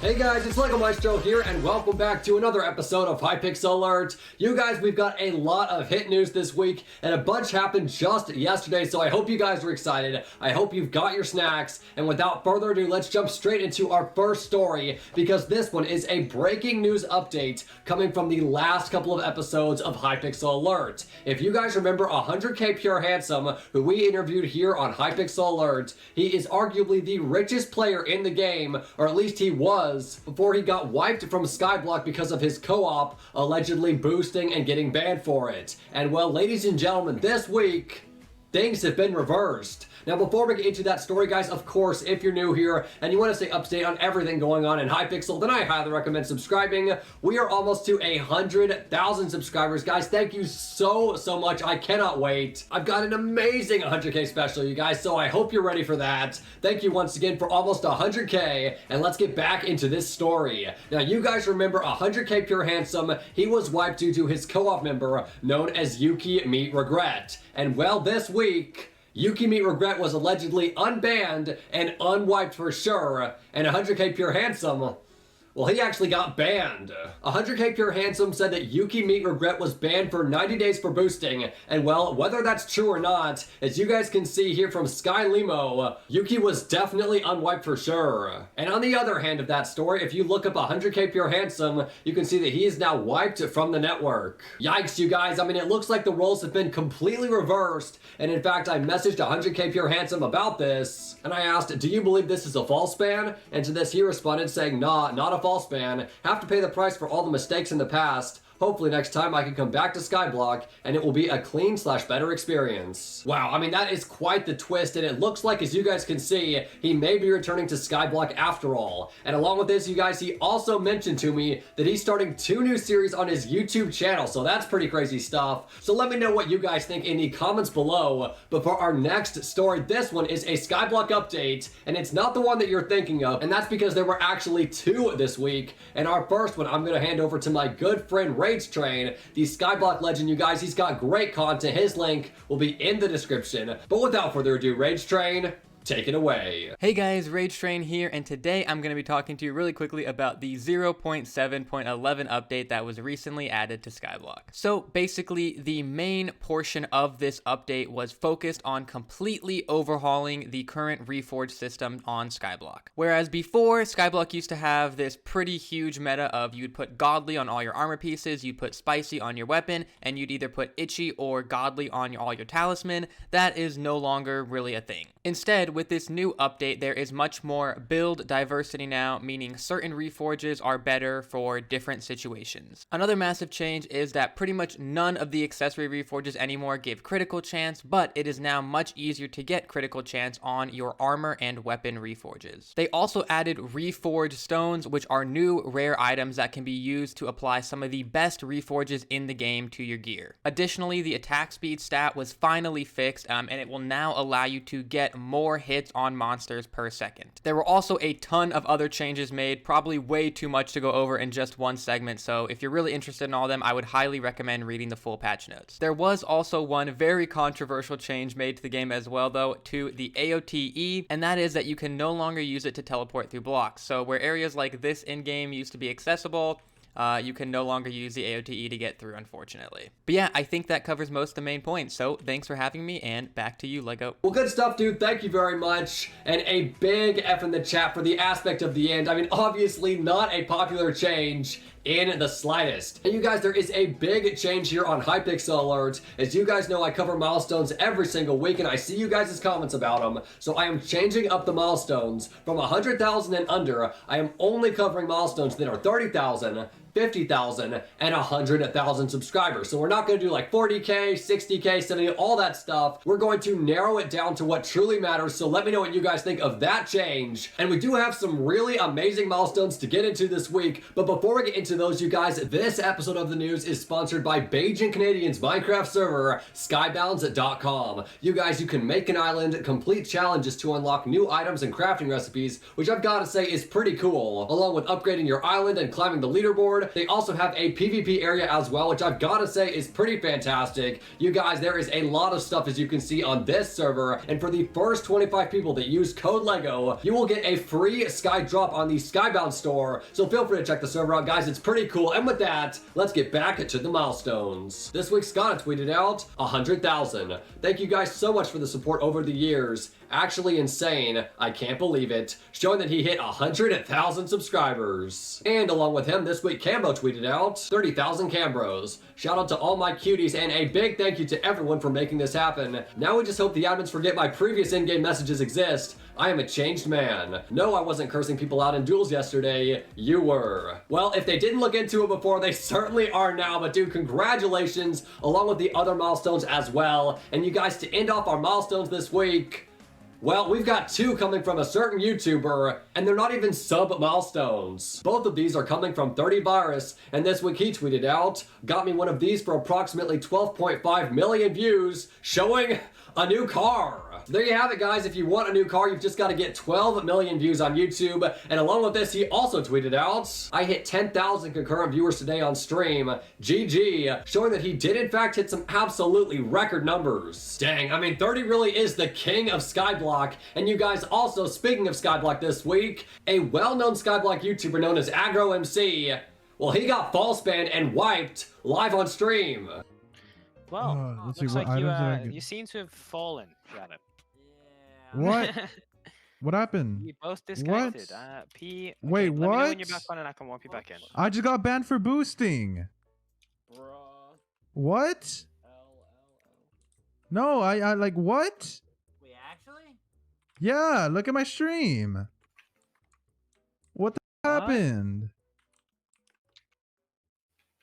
Hey guys, it's Maestro here, and welcome back to another episode of Hypixel Alert. You guys, we've got a lot of hit news this week, and a bunch happened just yesterday, so I hope you guys are excited. I hope you've got your snacks, and without further ado, let's jump straight into our first story, because this one is a breaking news update coming from the last couple of episodes of Hypixel Alert. If you guys remember 100k Pure Handsome, who we interviewed here on Hypixel Alert, he is arguably the richest player in the game, or at least he was, before he got wiped from SKYBLOCK because of his co-op allegedly boosting and getting banned for it. And well, ladies and gentlemen, this week, things have been reversed. Now, before we get into that story, guys, of course, if you're new here and you want to stay up to date on everything going on in Hypixel, then I highly recommend subscribing. We are almost to 100,000 subscribers, guys. Thank you so much. I cannot wait. I've got an amazing 100k special, you guys, so I hope you're ready for that. Thank you once again for almost 100k, and let's get back into this story. Now, you guys remember 100k Pure Handsome. He was wiped due to his co-op member known as Yuki Meet Regret. And well, this week, Yuki Meet Regret was allegedly unbanned and unwiped for sure, and 100k Pure Handsome, well, he actually got banned. 100k Pure Handsome said that Yuki Meet Regret was banned for 90 days for boosting, and well, whether that's true or not, as you guys can see here from Sky Limo, Yuki was definitely unwiped for sure. And on the other hand of that story, if you look up 100k Pure Handsome, you can see that he is now wiped from the network. Yikes, you guys, I mean, it looks like the roles have been completely reversed, and in fact, I messaged 100k Pure Handsome about this, and I asked, do you believe this is a false ban? And to this he responded saying, nah, not a false ban. Have to pay the price for all the mistakes in the past. Hopefully next time I can come back to SKYBLOCK and it will be a clean / better experience. Wow, I mean, that is quite the twist, and it looks like, as you guys can see, he may be returning to SKYBLOCK after all. And along with this, you guys, he also mentioned to me that he's starting 2 new series on his YouTube channel, so that's pretty crazy stuff. So let me know what you guys think in the comments below. But for our next story, this one is a SKYBLOCK update, and it's not the one that you're thinking of, and that's because there were actually 2 this week. And our first one, I'm gonna hand over to my good friend RageTrain, the SKYBLOCK legend, you guys. He's got great content. His link will be in the description. But without further ado, RageTrain, take it away. Hey guys, RageTrain here, and today I'm going to be talking to you really quickly about the 0.7.11 update that was recently added to SKYBLOCK. So basically, the main portion of this update was focused on completely overhauling the current Reforge system on SKYBLOCK. Whereas before, SKYBLOCK used to have this pretty huge meta of you'd put Godly on all your armor pieces, you'd put Spicy on your weapon, and you'd either put Itchy or Godly on all your talisman. That is no longer really a thing. Instead, with this new update, there is much more build diversity now, meaning certain Reforges are better for different situations. Another massive change is that pretty much none of the accessory Reforges anymore give critical chance, but it is now much easier to get critical chance on your armor and weapon Reforges. They also added Reforge stones, which are new rare items that can be used to apply some of the best Reforges in the game to your gear. Additionally, the attack speed stat was finally fixed, and it will now allow you to get more hits on monsters per second. There were also a ton of other changes made, probably way too much to go over in just one segment, so if you're really interested in all of them, I would highly recommend reading the full patch notes. There was also one very controversial change made to the game as well, though, to the AOTE, and that is that you can no longer use it to teleport through blocks. So where areas like this in-game used to be accessible, you can no longer use the AOTE to get through, unfortunately. But yeah, I think that covers most of the main points, so thanks for having me, and back to you, Lego. Well, good stuff, dude. Thank you very much. And a big F in the chat for the aspect of the end. I mean, obviously not a popular change in the slightest. And you guys, there is a big change here on Hypixel Alert. As you guys know, I cover milestones every single week, and I see you guys' comments about them. So I am changing up the milestones from 100,000 and under. I am only covering milestones that are 30,000, 50,000, and 100,000 subscribers. So we're not going to do like 40k, 60k, 70, all that stuff. We're going to narrow it down to what truly matters. So let me know what you guys think of that change. And we do have some really amazing milestones to get into this week. But before we get into those, you guys, this episode of the news is sponsored by Bajan Canadian's Minecraft server, skybounds.com. You guys, you can make an island, complete challenges to unlock new items and crafting recipes, which I've got to say is pretty cool, along with upgrading your island and climbing the leaderboard. Discord. They also have a PvP area as well, which I've got to say is pretty fantastic. You guys, there is a lot of stuff, as you can see, on this server, and for the first 25 people that use code LEGO, you will get a free Sky drop on the Skybound store, so feel free to check the server out, guys. It's pretty cool. And with that, let's get back to the milestones. This week, Scotteh tweeted out 100,000. Thank you guys so much for the support over the years. Actually insane. I can't believe it. Showing that he hit 100,000 subscribers. And along with him, this week, Cambo tweeted out 30,000 Cambros. Shout out to all my cuties, and a big thank you to everyone for making this happen. Now we just hope the admins forget my previous in-game messages exist. I am a changed man. No, I wasn't cursing people out in duels yesterday. You were. Well, if they didn't look into it before, they certainly are now. But dude, congratulations, along with the other milestones as well. And you guys, to end off our milestones this week, well, we've got two coming from a certain YouTuber, and they're not even sub-milestones. Both of these are coming from ThirtyVirus, and this week he tweeted out, got me one of these for approximately 12.5 million views, showing a new car. So there you have it, guys. If you want a new car, you've just got to get 12 million views on YouTube. And along with this, he also tweeted out, I hit 10,000 concurrent viewers today on stream. GG, showing that he did in fact hit some absolutely record numbers. Dang, I mean, 30 really is the king of SKYBLOCK. And you guys, also, speaking of SKYBLOCK this week, a well-known SKYBLOCK YouTuber known as AgroMC, well, he got false banned and wiped live on stream. Well, let's looks see, what like items did I you get? seem to have fallen, Janet. What? What happened? You both disconnected. Wait, Let me know when you're what? back on and I can warp you back in. I just got banned for boosting. What? No, I like what? Wait, actually? Yeah, look at my stream. What the happened?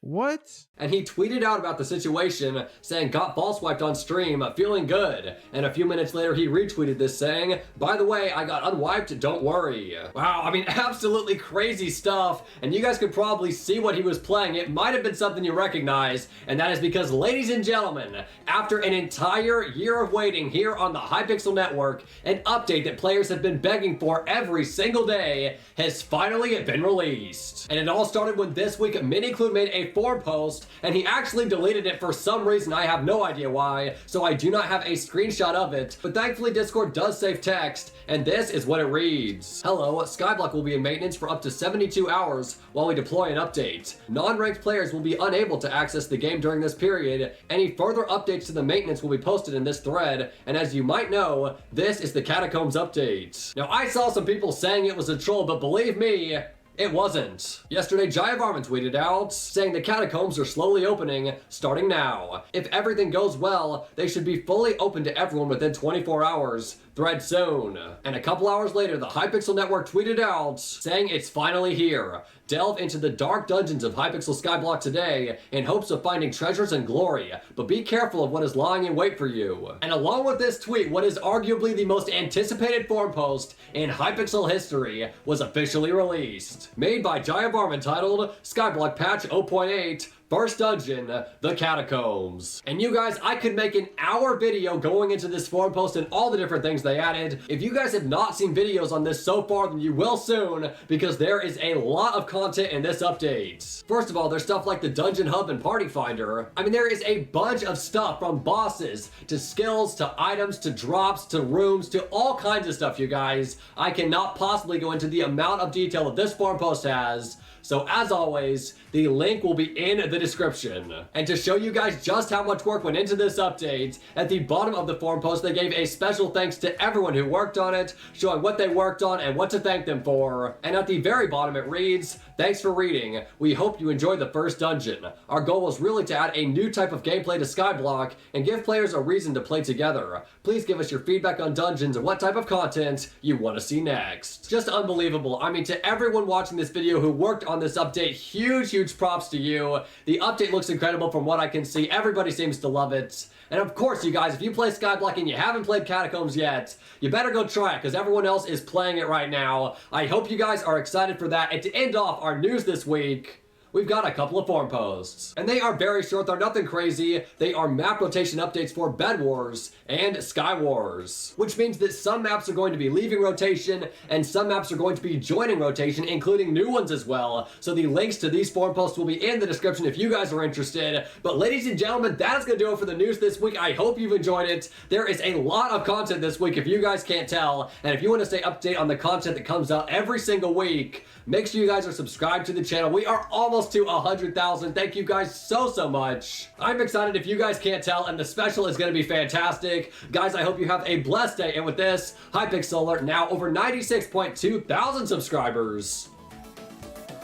What? And he tweeted out about the situation, saying, got false wiped on stream, feeling good. And a few minutes later, he retweeted this saying, by the way, I got unwiped, don't worry. Wow, I mean, absolutely crazy stuff. And you guys could probably see what he was playing. It might have been something you recognize. And that is because, ladies and gentlemen, after an entire year of waiting here on the Hypixel network, an update that players have been begging for every single day has finally been released. And it all started when this week, Miniclude made a forum post, and he actually deleted it for some reason. I have no idea why, so I do not have a screenshot of it, but thankfully Discord does save text, and this is what it reads. Hello, SKYBLOCK will be in maintenance for up to 72 hours while we deploy an update. Non-ranked players will be unable to access the game during this period. Any further updates to the maintenance will be posted in this thread, and as you might know, this is the Catacombs update. Now, I saw some people saying it was a troll, but believe me, it wasn't. Yesterday, Jayavarman tweeted out, saying the catacombs are slowly opening, starting now. If everything goes well, they should be fully open to everyone within 24 hours. Thread soon. And a couple hours later, the Hypixel network tweeted out, saying it's finally here. Delve into the dark dungeons of Hypixel SKYBLOCK today in hopes of finding treasures and glory, but be careful of what is lying in wait for you. And along with this tweet, what is arguably the most anticipated forum post in Hypixel history was officially released. Made by Jayavarman, titled SKYBLOCK Patch 0.8, First dungeon, the Catacombs. And you guys, I could make an hour video going into this forum post and all the different things they added. If you guys have not seen videos on this so far, then you will soon, because there is a lot of content in this update. First of all, there's stuff like the Dungeon Hub and Party Finder. I mean, there is a bunch of stuff, from bosses, to skills, to items, to drops, to rooms, to all kinds of stuff, you guys. I cannot possibly go into the amount of detail that this forum post has. So as always, the link will be in the description. And to show you guys just how much work went into this update, at the bottom of the forum post, they gave a special thanks to everyone who worked on it, showing what they worked on and what to thank them for. And at the very bottom it reads, thanks for reading. We hope you enjoyed the first dungeon. Our goal was really to add a new type of gameplay to SKYBLOCK and give players a reason to play together. Please give us your feedback on dungeons and what type of content you want to see next. Just unbelievable. I mean, to everyone watching this video who worked on this update, huge props to you. The update looks incredible from what I can see. Everybody seems to love it. And of course, you guys, if you play SKYBLOCK and you haven't played Catacombs yet, you better go try it, because everyone else is playing it right now. I hope you guys are excited for that. And to end off our news this week, we've got a couple of forum posts. And they are very short, they're nothing crazy. They are map rotation updates for Bed Wars and Sky Wars, which means that some maps are going to be leaving rotation and some maps are going to be joining rotation, including new ones as well. So the links to these forum posts will be in the description if you guys are interested. But ladies and gentlemen, that is going to do it for the news this week. I hope you've enjoyed it. There is a lot of content this week if you guys can't tell. And if you want to stay updated on the content that comes out every single week, make sure you guys are subscribed to the channel. We are almost to 100,000. Thank you guys so much. I'm excited if you guys can't tell, and the special is going to be fantastic. Guys, I hope you have a blessed day. And with this, Hypixel now over 96.2 thousand subscribers.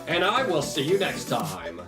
And I will see you next time.